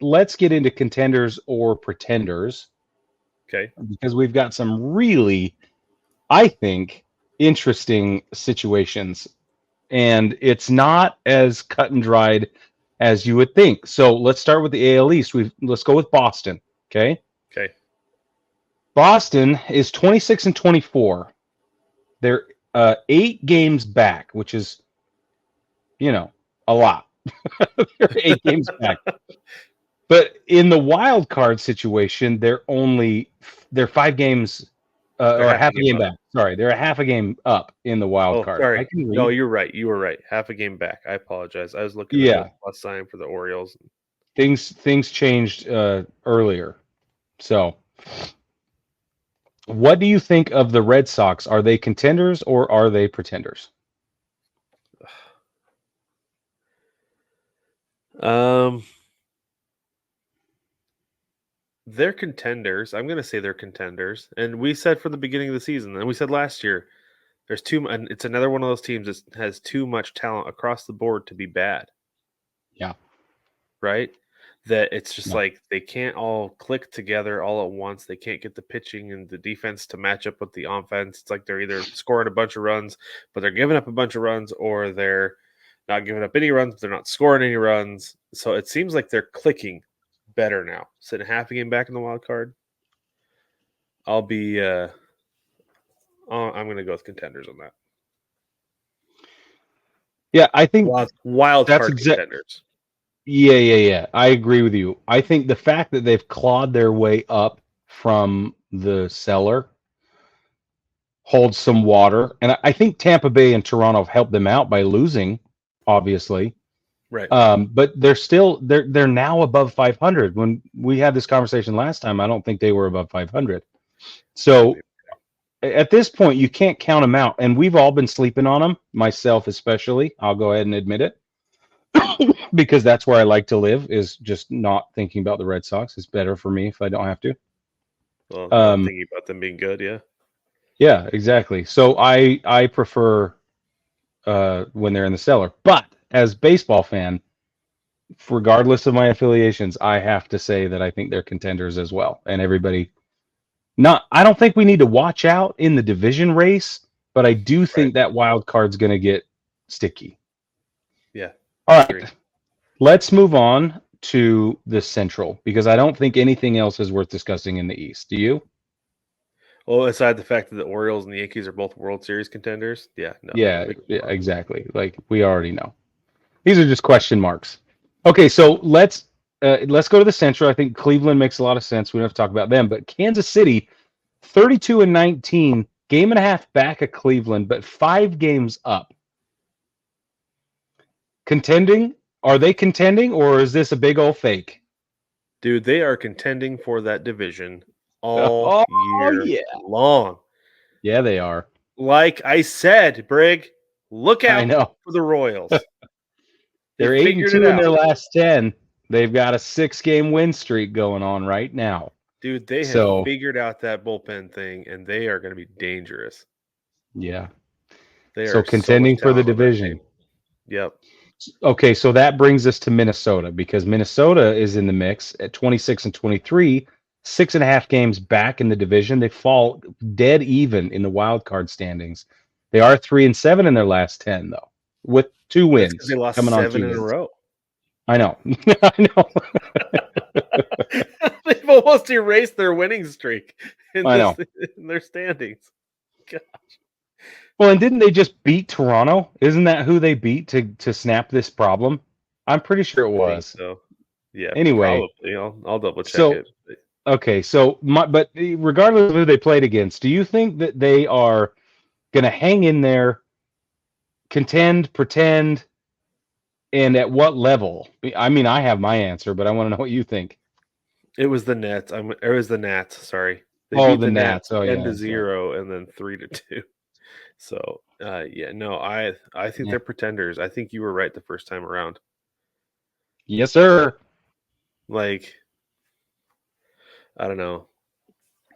let's get into contenders or pretenders Okay. because we've got some really, I think, interesting situations, and it's not as cut and dried as you would think. So let's start with the AL East. Let's go with Boston. Okay, Okay. Boston is 26-24. They're 8 games back, which is a lot. They're 8 games back. But in the wild card situation, they're 5 games They're or half a half a game game up. back. Sorry, they're a half a game up in the wild Oh, card. I sorry. can No, read. you're right. You were right. Half a game back. I apologize. I was looking at the Yeah, plus sign for the Orioles. things changed earlier. So, what do you think of the Red Sox? Are they contenders or are they pretenders? Um, they're contenders. I'm going to say they're contenders. And we said from the beginning of the season, and we said last year, there's and it's another one of those teams that has too much talent across the board to be bad. Yeah. Right? That it's just Yeah. like they can't all click together all at once. They can't get the pitching and the defense to match up with the offense. It's like they're either scoring a bunch of runs, but they're giving up a bunch of runs, or they're not giving up any runs, but they're not scoring any runs. So it seems like they're clicking better now. Sitting half a game back in the wild card. I'll be I'm gonna go with contenders on that. Yeah, I think Wild that's card contenders. Yeah. I agree with you. I think the fact that they've clawed their way up from the cellar holds some water, and I think Tampa Bay and Toronto have helped them out by losing, obviously. Right. But they're now above 500. When we had this conversation last time, I don't think they were above 500. So at this point, you can't count them out, and we've all been sleeping on them, myself especially. I'll go ahead and admit it. Because that's where I like to live, is just not thinking about the Red Sox. It's better for me if I don't have to. Well, not thinking about them being good, yeah. Yeah, exactly. So I prefer when they're in the cellar. But as baseball fan, regardless of my affiliations, I have to say that I think they're contenders as well. And everybody, I don't think we need to watch out in the division race, but I do think that wild card's going to get sticky. Yeah. All right. Let's move on to the Central, because I don't think anything else is worth discussing in the East. Do you? Well, aside the fact that the Orioles and the Yankees are both World Series contenders, yeah, no. Yeah, exactly. Like we already know. These are just question marks. Okay, so let's go to the Central. I think Cleveland makes a lot of sense. We don't have to talk about them, but Kansas City, 32-19, game and a half back of Cleveland, but 5 games up. Contending? Are they contending, or is this a big old fake? Dude, they are contending for that division all year long. Yeah, they are. Like I said, Brig, look out for the Royals. They're 8-2 in their last 10. They've got a 6-game win streak going on right now. Dude, they have figured out that bullpen thing, and they are going to be dangerous. Yeah. They are contending for the division. Yep. Okay, so that brings us to Minnesota, because Minnesota is in the mix at 26-23, 6.5 games back in the division. They fall dead even in the wild card standings. They are 3-7 in their last 10, though, with 2 wins. That's they lost 7 in a row. I know. I know. They've almost erased their winning streak in their standings. Gosh. Well, and didn't they just beat Toronto? Isn't that who they beat to snap this problem? I'm pretty sure it was. So, yeah. Anyway, probably. I'll double check it. Okay, so but regardless of who they played against, do you think that they are going to hang in there, contend, pretend, and at what level? I mean, I have my answer, but I want to know what you think. It was the Nets. It was the Nats. Sorry, they beat the Nats 10-0 and then 3-2. So, yeah, no, I think they're pretenders. I think you were right the first time around. Yes, sir. Like, I don't know.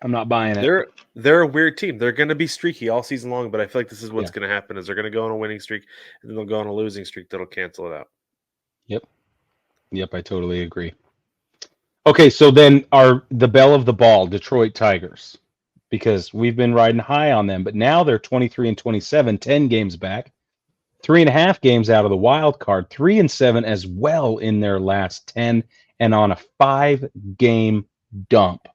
I'm not buying it. They're a weird team. They're going to be streaky all season long, but I feel like this is what's going to happen: is they're going to go on a winning streak and then they'll go on a losing streak that'll cancel it out. Yep, I totally agree. Okay, so then the bell of the ball, Detroit Tigers, because we've been riding high on them, but now they're 23-27, 10 games back, 3.5 games out of the wild card, 3-7 as well in their last 10, and on a 5-game dump.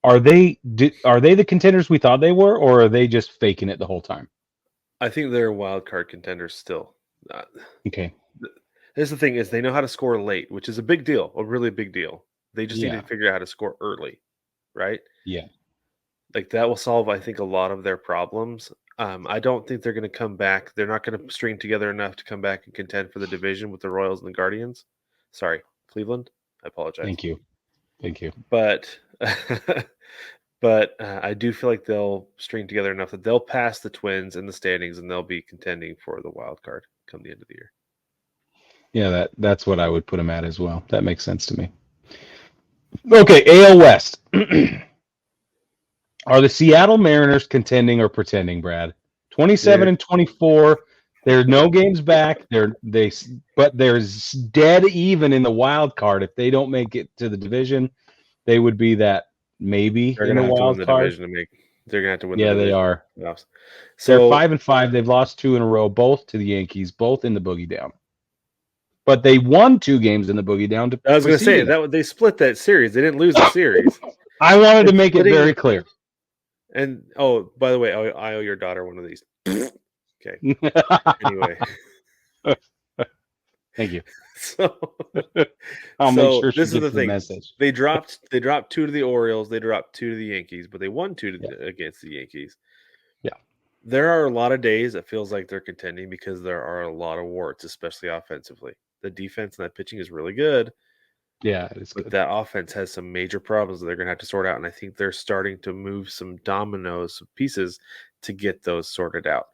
Are they the contenders we thought they were, or are they just faking it the whole time? I think they're wild card contenders still. Okay. Here's the thing: is they know how to score late, which is a big deal, a really big deal. They just need Yeah. to figure out how to score early, right? Yeah. Like that will solve, I think, a lot of their problems. I don't think they're going to come back. They're not going to string together enough to come back and contend for the division with the Royals and the Guardians. Sorry, Cleveland. I apologize. Thank you. But but I do feel like they'll string together enough that they'll pass the Twins in the standings and they'll be contending for the wild card come the end of the year. Yeah, that's what I would put them at as well. That makes sense to me. Okay, AL West. Are the Seattle Mariners contending or pretending, Brad? 27-24. There's no games back. But there's dead even in the wild card. If they don't make it to the division, they would be that maybe They're in gonna the have to win wild the card. division to make. They're gonna have to win. Yeah, the division they are. playoffs. They're So 5-5. They've lost 2 in a row, both to the Yankees, both in the boogie down. But they won 2 games in the boogie down. I was going to say that they split that series. They didn't lose the series. I wanted to make it very clear. And by the way, I owe your daughter one of these. Okay. Anyway, thank you. So I'll make sure this she is gets the thing. message. They dropped 2 to the Orioles. They dropped 2 to the Yankees, but they won 2 against the Yankees. Yeah. There are a lot of days it feels like they're contending because there are a lot of warts, especially offensively. The defense and that pitching is really good. Yeah, it is good. But that offense has some major problems that they're going to have to sort out. And I think they're starting to move some dominoes, some pieces to get those sorted out.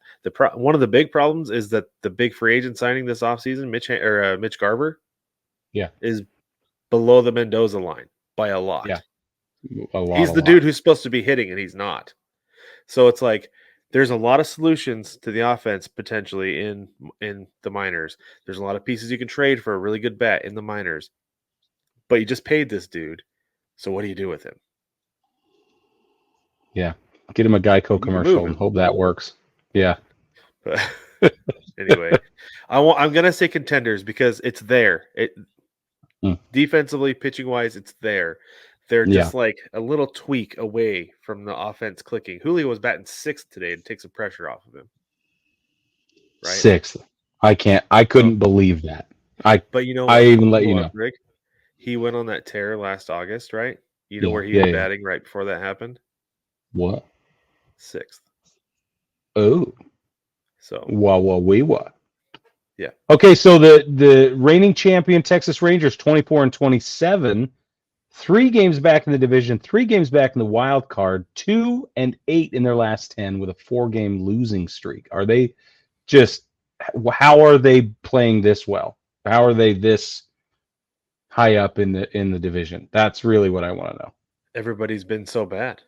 One of the big problems is that the big free agent signing this offseason, Mitch Garver, is below the Mendoza line by a lot. Yeah. He's the dude who's supposed to be hitting, and he's not. So it's like there's a lot of solutions to the offense potentially in the minors. There's a lot of pieces you can trade for a really good bat in the minors. But you just paid this dude. So what do you do with him? Yeah. Get him a Geico commercial and hope that works. Yeah. But anyway, I'm going to say contenders because it's there. Defensively, pitching wise, it's there. They're just like a little tweak away from the offense clicking. Julio was batting 6th today to take some pressure off of him. Right? 6th. I couldn't believe that. But you know what? I even let you know. Rick, he went on that tear last August, right? You know where he was batting right before that happened? What? 6th. Oh. So. What? Yeah. Okay, so the reigning champion Texas Rangers 24-27, 3 games back in the division, 3 games back in the wild card, 2-8 in their last 10 with a 4-game losing streak. Are they how are they playing this well? How are they this high up in the division? That's really what I want to know. Everybody's been so bad.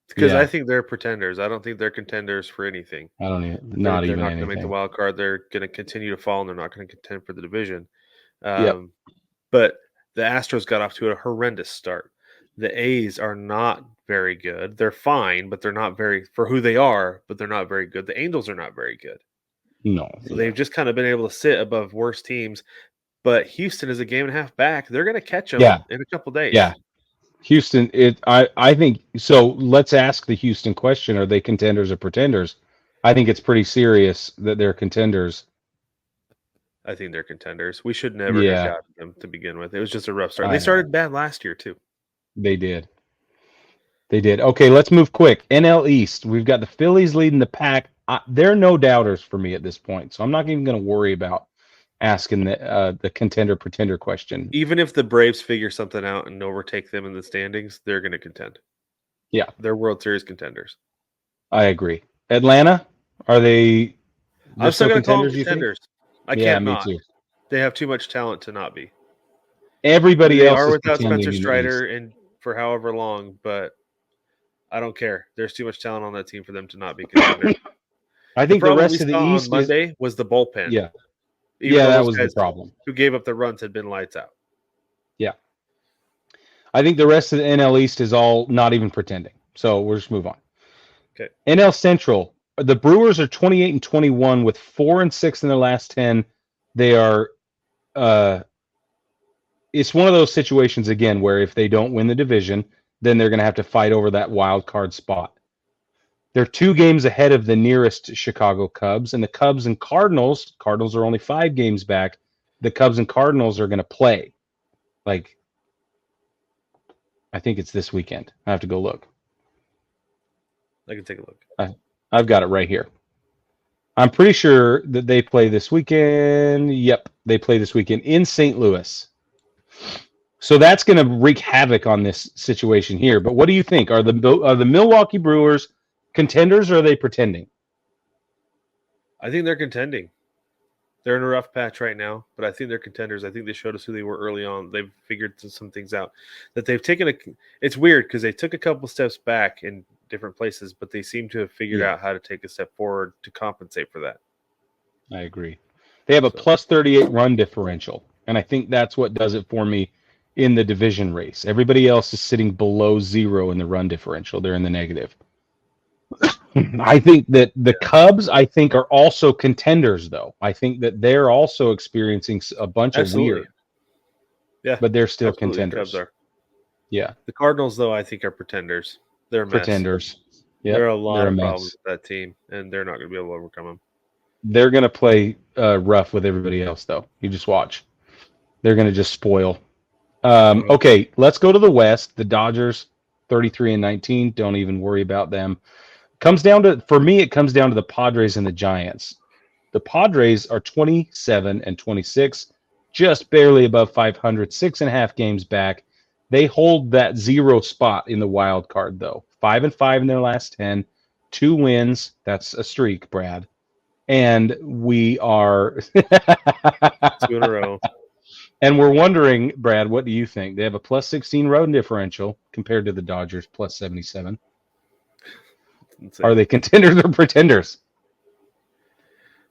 Because I think they're pretenders. I don't think they're contenders for anything. I don't even. They're not going to make the wild card. They're going to continue to fall, and they're not going to contend for the division. But the Astros got off to a horrendous start. The A's are not very good. They're fine, but they're not very for who they are. But they're not very good. The Angels are not very good. No, so they've just kind of been able to sit above worse teams. But Houston is a game and a half back. They're going to catch them in a couple days. Yeah. Houston, I think so. Let's ask the Houston question: are they contenders or pretenders? I think it's pretty serious that they're contenders. I think they're contenders. We should never have gotten them to begin with. It was just a rough start. They started bad last year too. They did. Okay, let's move quick. NL East. We've got the Phillies leading the pack. They're no doubters for me at this point, so I'm not even going to worry about asking the contender pretender question. Even if the Braves figure something out and overtake them in the standings, they're going to contend. Yeah, they're World Series contenders. I agree. Atlanta, are they? I'm still going to call them contenders. I can't me not. Too. They have too much talent to not be. Everybody else are without Spencer Strider and for however long, but I don't care. There's too much talent on that team for them to not be contenders. I think the rest of the East on Monday was the bullpen. Yeah. Even that was the problem. Who gave up the runs had been lights out. Yeah. I think the rest of the NL East is all not even pretending. So we'll just move on. Okay. NL Central, the Brewers are 28-21 with 4-6 in their last 10. They are it's one of those situations again where if they don't win the division, then they're going to have to fight over that wild card spot. They're 2 games ahead of the nearest Chicago Cubs, and the Cubs and Cardinals are only 5 games back. The Cubs and Cardinals are going to play. Like, I think it's this weekend. I have to go look. I can take a look. I've got it right here. I'm pretty sure that they play this weekend. Yep, they play this weekend in St. Louis. So that's going to wreak havoc on this situation here. But what do you think? Are the Milwaukee Brewers contenders, or are they pretending? I think they're contending. They're in a rough patch right now, but I think they're contenders. I think they showed us who they were early on. They've figured some things out. That they've taken it's weird because they took a couple steps back in different places, but they seem to have figured out how to take a step forward to compensate for that. I agree. They have a plus 38 run differential, and I think that's what does it for me in the division race. Everybody else is sitting below 0 in the run differential. They're in the negative. I think that the Cubs, are also contenders, though. I think that they're also experiencing a bunch of weird. Yeah, but they're still contenders. The Cubs are. Yeah. The Cardinals, though, I think are pretenders. They're a mess. Pretenders. Yep. There are a lot of problems with that team, and they're not going to be able to overcome them. They're going to play rough with everybody else, though. You just watch. They're going to just spoil. Okay, let's go to the West. The Dodgers, 33-19. Don't even worry about them. For me, it comes down to the Padres and the Giants. The Padres are 27-26, just barely above 500, 6.5 games back. They hold that 0 spot in the wild card, though. 5-5 in their last 10, 2 wins. That's a streak, Brad. And we are 2 in a row. And we're wondering, Brad, what do you think? They have a plus 16 run differential compared to the Dodgers plus 77. Are they contenders or pretenders?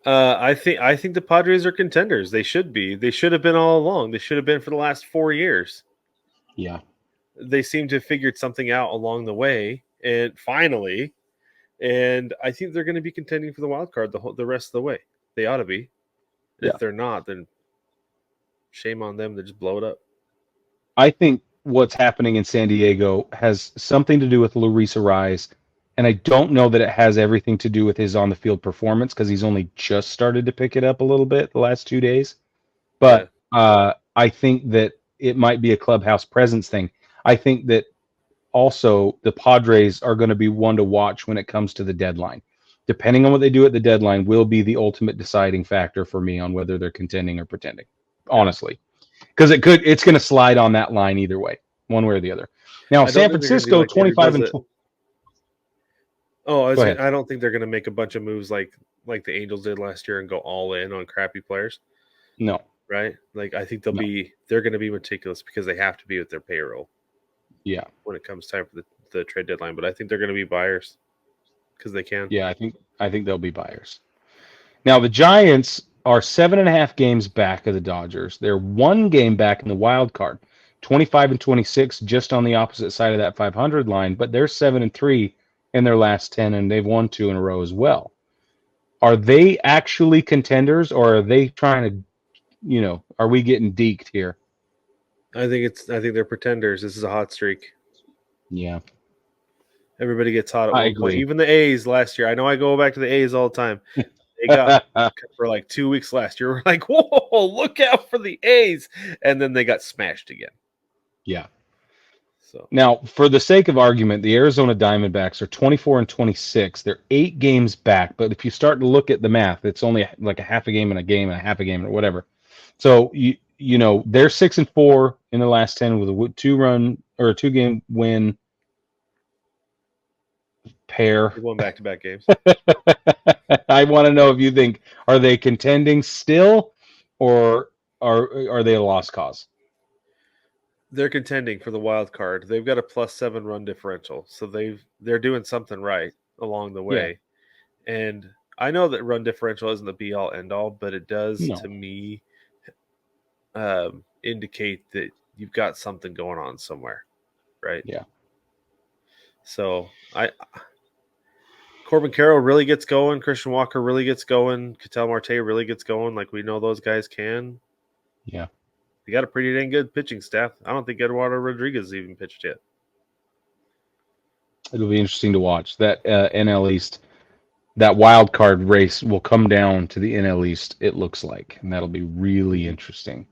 I think the Padres are contenders. They should be. They should have been all along. They should have been for the last 4 years. Yeah. They seem to have figured something out along the way, and finally, and I think they're going to be contending for the wild card the rest of the way. They ought to be. If they're not, then shame on them. They just blow it up. I think what's happening in San Diego has something to do with Luis Ariz, and I don't know that it has everything to do with his on-the-field performance because he's only just started to pick it up a little bit the last 2 days. But I think that it might be a clubhouse presence thing. I think that also the Padres are going to be one to watch when it comes to the deadline. Depending on what they do at the deadline will be the ultimate deciding factor for me on whether they're contending or pretending, honestly. Because it's going to slide on that line either way, one way or the other. Now, San Francisco, 25-20. I don't think they're going to make a bunch of moves like the Angels did last year and go all in on crappy players. No. Right? Like, I think they're going to be meticulous because they have to be with their payroll. Yeah. When it comes time for the trade deadline. But I think they're going to be buyers because they can. Yeah, I think they'll be buyers. Now, the Giants are 7.5 games back of the Dodgers. They're 1 game back in the wild card, 25-26, just on the opposite side of that 500 line. But they're 7-3 in their last 10, and they've won 2 in a row as well. Are they actually contenders, or are they trying to, are we getting deked here? I think they're pretenders. This is a hot streak. Yeah. Everybody gets hot at one point. Even the A's last year. I know I go back to the A's all the time. They got for like 2 weeks last year. We're like, whoa, look out for the A's. And then they got smashed again. Yeah. So now, for the sake of argument, the Arizona Diamondbacks are 24-26. They're 8 games back. But if you start to look at the math, it's only like a half a game and a game and a half a game or whatever. So they're 6-4 in the last 10 with a 2-run or a 2-game win pair. They're going back-to-back games. I want to know if you think, are they contending still, or are they a lost cause? They're contending for the wild card. They've got a +7 run differential, so they're doing something right along the way. Yeah. And I know that run differential isn't the be-all, end-all, but it does to me indicate that you've got something going on somewhere. right? Yeah. So Corbin Carroll really gets going. Christian Walker really gets going. Ketel Marte really gets going. Like we know those guys can. Yeah. They got a pretty dang good pitching staff. I don't think Eduardo Rodriguez even pitched yet. It'll be interesting to watch that NL East. That wild card race will come down to the NL East. It looks like, and that'll be really interesting.